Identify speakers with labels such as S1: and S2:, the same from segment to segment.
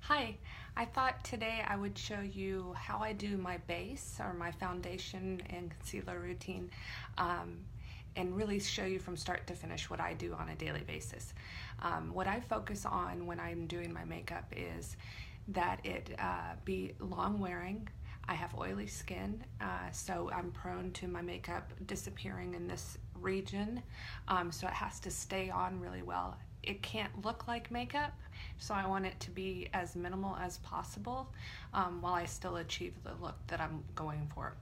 S1: Hi, I thought today I would show you how I do my base or my foundation and concealer routine um, and really show you from start to finish what I do on a daily basis. What I focus on when I'm doing my makeup is that it be long wearing. I have oily skin, so I'm prone to my makeup disappearing in this region, so it has to stay on really well. It can't look like makeup, so I want it to be as minimal as possible while I still achieve the look that I'm going for.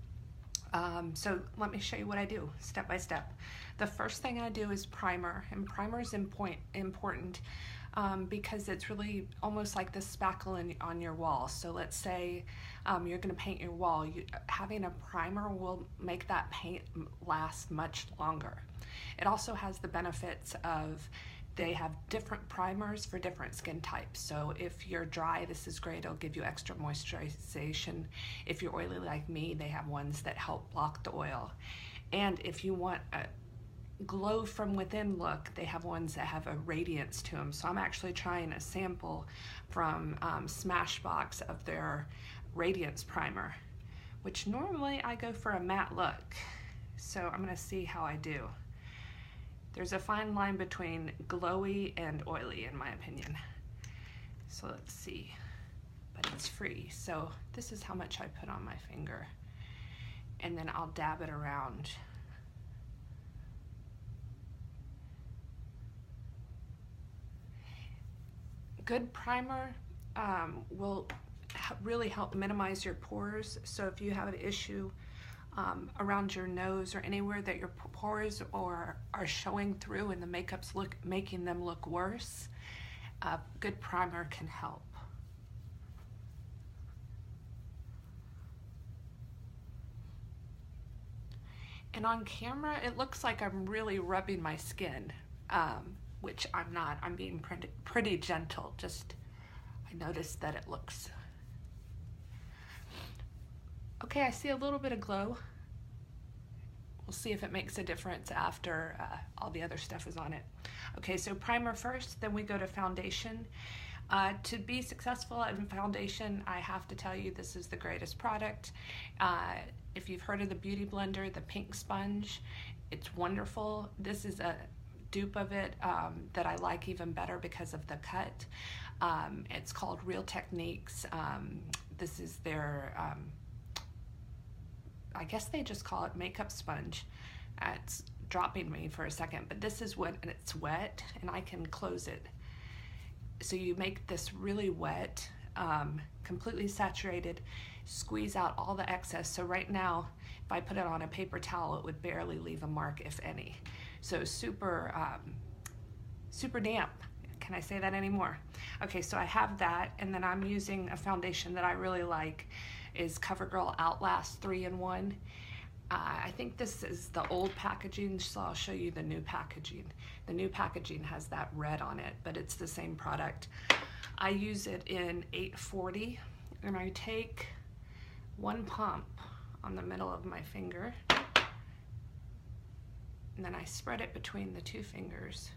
S1: So let me show you what I do step by step. The first thing I do is primer, and primer is important because it's really almost like the spackle on your wall. So let's say you're going to paint your wall. Having a primer will make that paint last much longer. It also has the benefits of they have different primers for different skin types. So if you're dry, this is great. It'll give you extra moisturization. If you're oily like me, they have ones that help block the oil. And if you want a glow from within look, they have ones that have a radiance to them. So I'm actually trying a sample from Smashbox of their radiance primer, which normally I go for a matte look. So I'm gonna see how I do. There's a fine line between glowy and oily in my opinion. So let's see, but it's free. So this is how much I put on my finger, and then I'll dab it around. Good primer will really help minimize your pores. So if you have an issue around your nose or anywhere that your pores are showing through and the makeup's making them look worse, a good primer can help. And on camera, it looks like I'm really rubbing my skin, which I'm not. I'm being pretty gentle. Just, I noticed that it looks. Okay, I see a little bit of glow. We'll see if it makes a difference after all the other stuff is on it. Okay, so primer first, then we go to foundation. To be successful in foundation, I have to tell you this is the greatest product. If you've heard of the Beauty Blender, the pink sponge, it's wonderful. This is a dupe of it that I like even better because of the cut. It's called Real Techniques. This is their I guess they just call it makeup sponge. It's dropping me for a second, but this is when it's wet and I can close it. So you make this really wet, completely saturated, squeeze out all the excess. So right now, if I put it on a paper towel, it would barely leave a mark, if any. So super, super damp. Can I say that anymore? Okay, so I have that, and then I'm using a foundation that I really like, is CoverGirl Outlast 3-in-1. I think this is the old packaging, so I'll show you the new packaging. The new packaging has that red on it, but it's the same product. I use it in 840, and I take one pump on the middle of my finger, and then I spread it between the two fingers.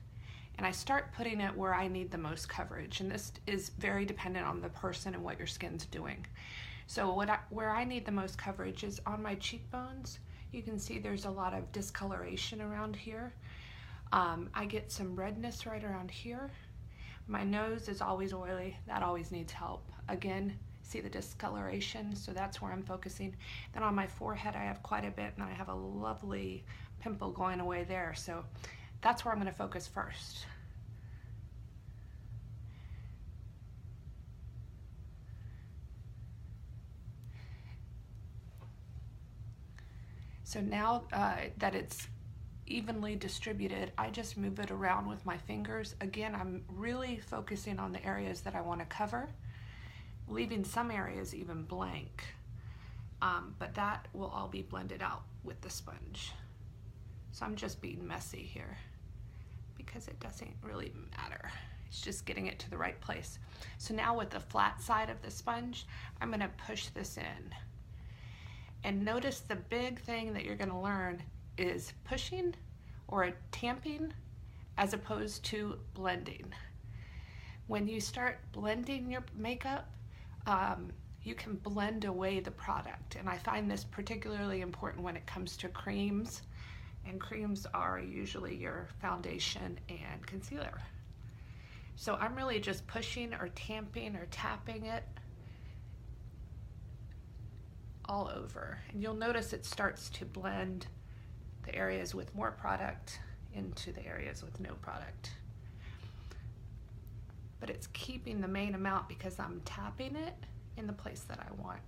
S1: And I start putting it where I need the most coverage, and this is very dependent on the person and what your skin's doing. So where I need the most coverage is on my cheekbones. You can see there's a lot of discoloration around here. I get some redness right around here. My nose is always oily. That always needs help. Again, see the discoloration, so that's where I'm focusing. Then on my forehead, I have quite a bit, and I have a lovely pimple going away there. So that's where I'm going to focus first. So now that it's evenly distributed, I just move it around with my fingers. Again, I'm really focusing on the areas that I want to cover, leaving some areas even blank, but that will all be blended out with the sponge. So I'm just being messy here because it doesn't really matter. It's just getting it to the right place. So now with the flat side of the sponge, I'm going to push this in. And notice the big thing that you're going to learn is pushing or tamping as opposed to blending. When you start blending your makeup, you can blend away the product. And I find this particularly important when it comes to creams. And creams are usually your foundation and concealer. So I'm really just pushing or tamping or tapping it all over. And you'll notice it starts to blend the areas with more product into the areas with no product. But it's keeping the main amount because I'm tapping it in the place that I want.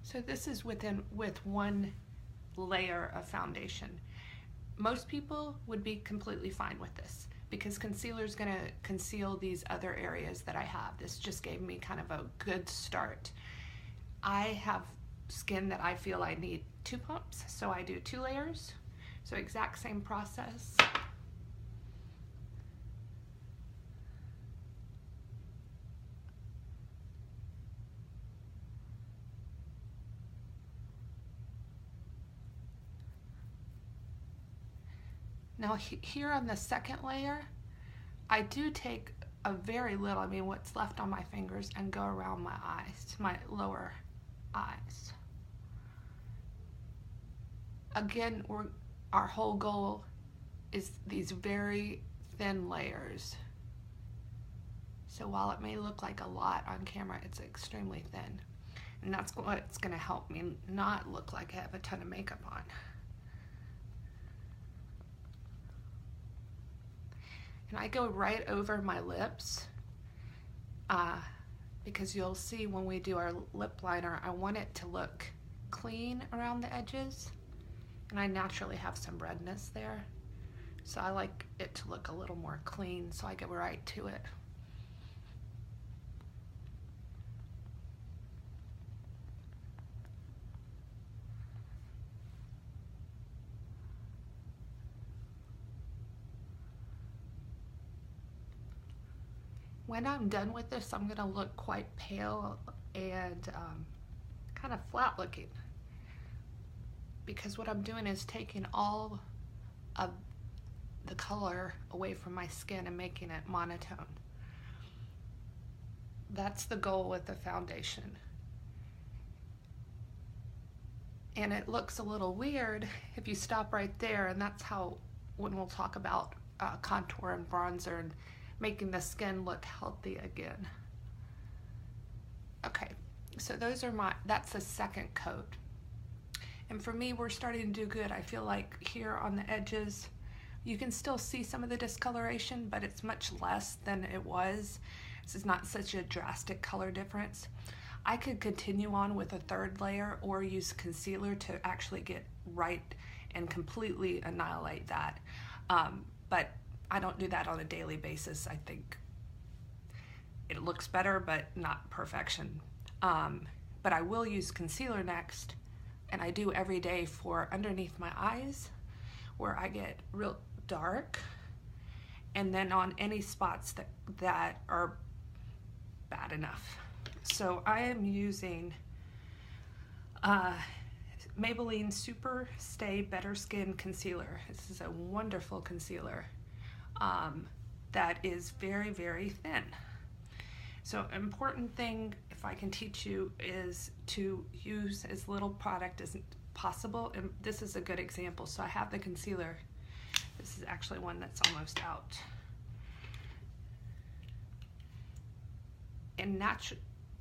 S1: So this is with one layer of foundation. Most people would be completely fine with this because concealer is going to conceal these other areas that I have. This just gave me kind of a good start. I have skin that I feel I need 2 pumps, so I do 2 layers. So exact same process. Now here on the second layer, I do take a very little, I mean what's left on my fingers, and go around my eyes, my lower eyes. Again, our whole goal is these very thin layers. So while it may look like a lot on camera, it's extremely thin. And that's what's gonna help me not look like I have a ton of makeup on. And I go right over my lips because you'll see when we do our lip liner, I want it to look clean around the edges. And I naturally have some redness there. So I like it to look a little more clean, so I get right to it. When I'm done with this, I'm gonna look quite pale and kind of flat looking, because what I'm doing is taking all of the color away from my skin and making it monotone. That's the goal with the foundation. And it looks a little weird if you stop right there, and that's how, when we'll talk about contour and bronzer and making the skin look healthy again. Okay, so those are that's the second coat. And for me, we're starting to do good. I feel like here on the edges, you can still see some of the discoloration, but it's much less than it was. This is not such a drastic color difference. I could continue on with a third layer or use concealer to actually get right and completely annihilate that. But I don't do that on a daily basis. I think it looks better, but not perfection. But I will use concealer next, and I do every day for underneath my eyes where I get real dark, and then on any spots that are bad enough. So I am using Maybelline Super Stay Better Skin Concealer. This is a wonderful concealer that is very, very thin. So important thing, if I can teach you, is to use as little product as possible. And this is a good example. So I have the concealer. This is actually one that's almost out. And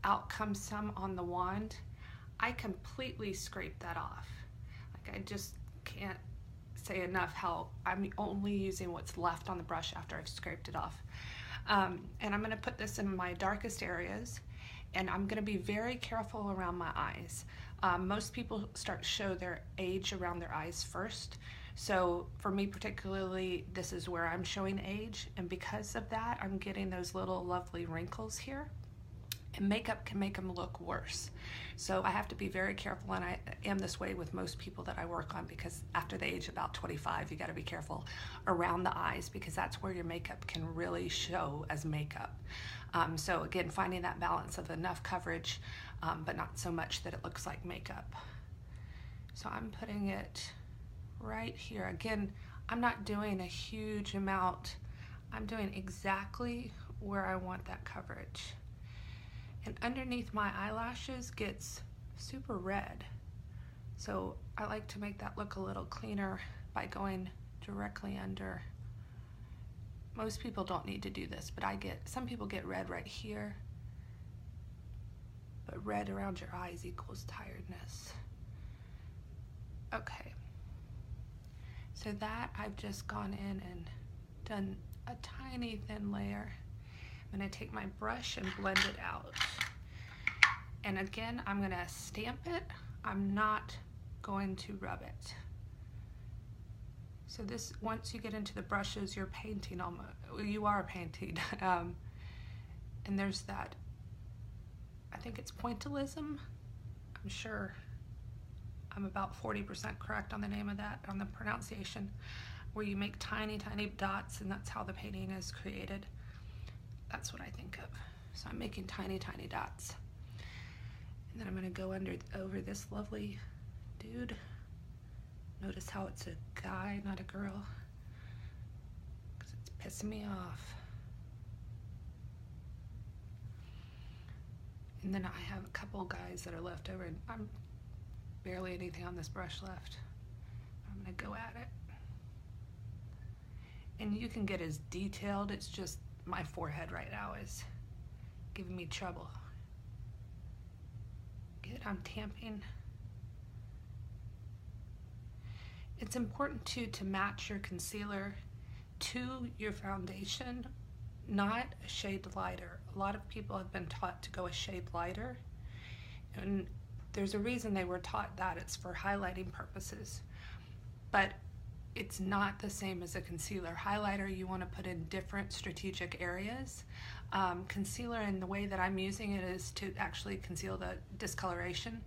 S1: out comes some on the wand. I completely scrape that off. Like, I just can't say enough how I'm only using what's left on the brush after I've scraped it off. And I'm gonna put this in my darkest areas, and I'm gonna be very careful around my eyes. Most people start to show their age around their eyes first. So for me particularly, this is where I'm showing age, and because of that, I'm getting those little lovely wrinkles here. And makeup can make them look worse. So I have to be very careful, and I am this way with most people that I work on, because after the age of about 25, you gotta be careful around the eyes, because that's where your makeup can really show as makeup. So again, finding that balance of enough coverage, but not so much that it looks like makeup. So I'm putting it right here. Again, I'm not doing a huge amount. I'm doing exactly where I want that coverage. And underneath my eyelashes gets super red. So I like to make that look a little cleaner by going directly under. Most people don't need to do this, but some people get red right here. But red around your eyes equals tiredness. Okay. So that I've just gone in and done a tiny thin layer. I'm going to take my brush and blend it out. And again, I'm going to stamp it. I'm not going to rub it. So this, once you get into the brushes, you're painting almost. You are painting. And there's that, I think it's pointillism. I'm sure I'm about 40% correct on the name of that, on the pronunciation, where you make tiny, tiny dots, and that's how the painting is created. That's what I think of. So I'm making tiny, tiny dots. And then I'm going to go over this lovely dude. Notice how it's a guy, not a girl, because it's pissing me off. And then I have a couple guys that are left over, and I'm barely anything on this brush left. I'm going to go at it. And you can get as detailed, it's just my forehead right now is giving me trouble. Good, I'm tamping. It's important too to match your concealer to your foundation, not a shade lighter. A lot of people have been taught to go a shade lighter, and there's a reason they were taught that. It's for highlighting purposes, but it's not the same as a concealer. Highlighter, you want to put in different strategic areas. Concealer, and the way that I'm using it is to actually conceal the discoloration.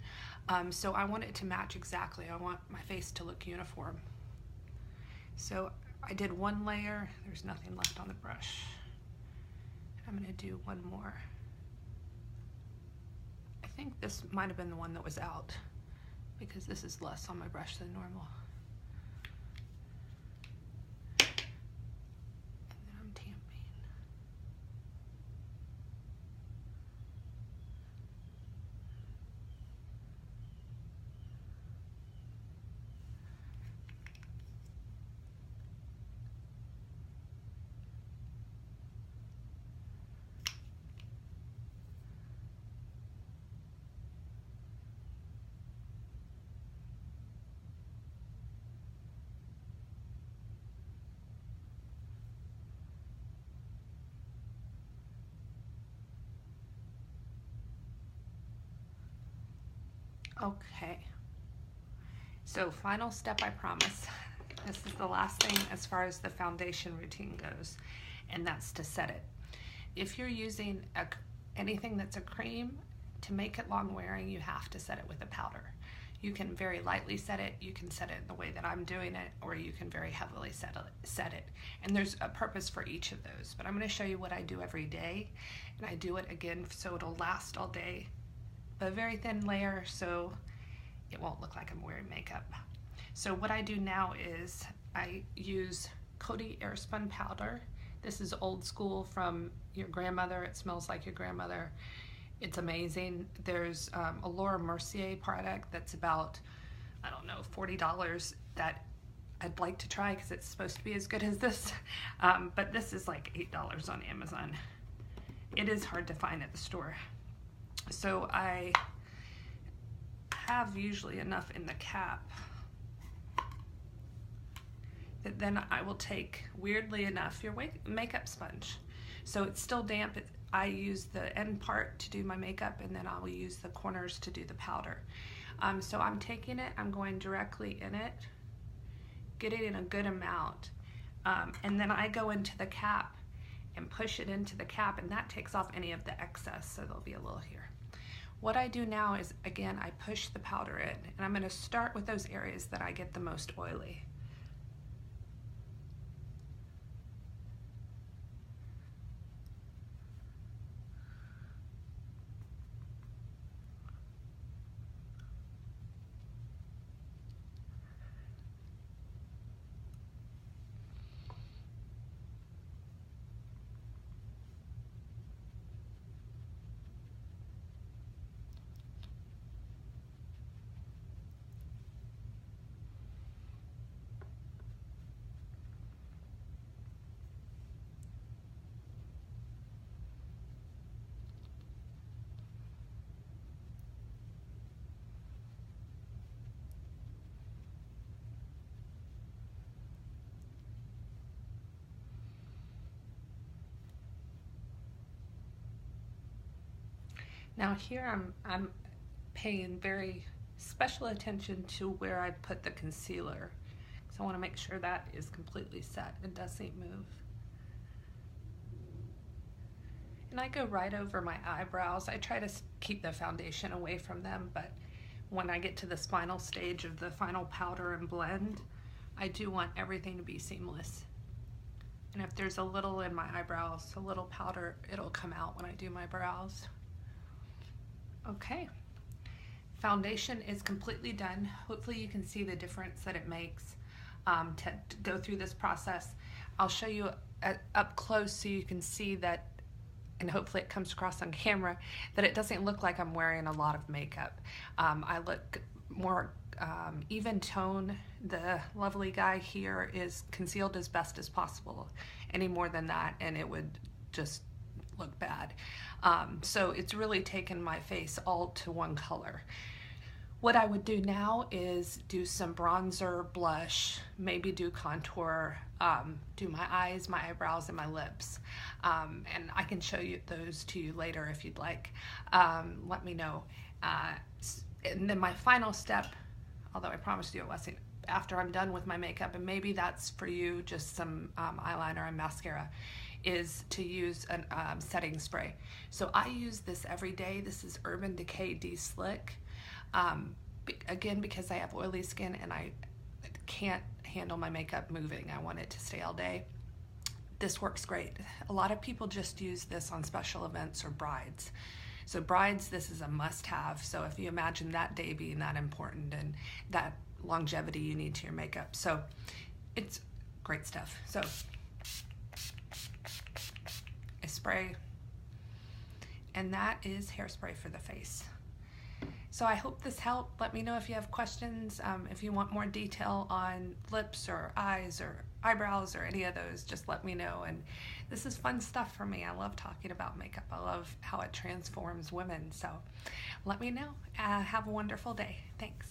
S1: So I want it to match exactly. I want my face to look uniform. So I did one layer. There's nothing left on the brush. I'm going to do one more. I think this might have been the one that was out, because this is less on my brush than normal. Okay, so final step, I promise. This is the last thing as far as the foundation routine goes, and that's to set it. If you're using anything that's a cream, to make it long wearing, you have to set it with a powder. You can very lightly set it, you can set it in the way that I'm doing it, or you can very heavily set it. And there's a purpose for each of those, but I'm going to show you what I do every day, and I do it again so it'll last all day. A very thin layer so it won't look like I'm wearing makeup. So what I do now is I use Coty Airspun powder. This is old school from your grandmother. It smells like your grandmother. It's amazing. There's a Laura Mercier product that's about, I don't know, $40 that I'd like to try because it's supposed to be as good as this. But this is like $8 on Amazon. It is hard to find at the store. So I have usually enough in the cap that then I will take, weirdly enough, your makeup sponge. So it's still damp. I use the end part to do my makeup, and then I will use the corners to do the powder. So I'm taking it, I'm going directly in it, getting in a good amount, and then I go into the cap and push it into the cap, and that takes off any of the excess, so there'll be a little here. What I do now is, again, I push the powder in, and I'm going to start with those areas that I get the most oily. Now here I'm paying very special attention to where I put the concealer. So I want to make sure that is completely set and doesn't move. And I go right over my eyebrows. I try to keep the foundation away from them, but when I get to this final stage of the final powder and blend, I do want everything to be seamless. And if there's a little in my eyebrows, a little powder, it'll come out when I do my brows. Okay, foundation is completely done. Hopefully you can see the difference that it makes to go through this process. I'll show you up close so you can see that, and hopefully it comes across on camera, that it doesn't look like I'm wearing a lot of makeup. I look more even tone. The lovely guy here is concealed as best as possible. Any more than that and it would just look bad. So it's really taken my face all to one color. What I would do now is do some bronzer, blush, maybe do contour, do my eyes, my eyebrows, and my lips. And I can show you those to you later if you'd like. Let me know. And then my final step, although I promised you it wasn't, after I'm done with my makeup, and maybe that's for you, just some eyeliner and mascara, is to use a setting spray. So I use this every day. This is Urban Decay De-Slick. Again, because I have oily skin and I can't handle my makeup moving. I want it to stay all day. This works great. A lot of people just use this on special events or brides. So brides, this is a must-have. So if you imagine that day being that important and that longevity you need to your makeup. So it's great stuff. So I spray, and that is hairspray for the face. So I hope this helped. Let me know if you have questions. If you want more detail on lips or eyes or eyebrows or any of those, just let me know. And this is fun stuff for me. I love talking about makeup. I love how it transforms women. So let me know. Have a wonderful day. Thanks.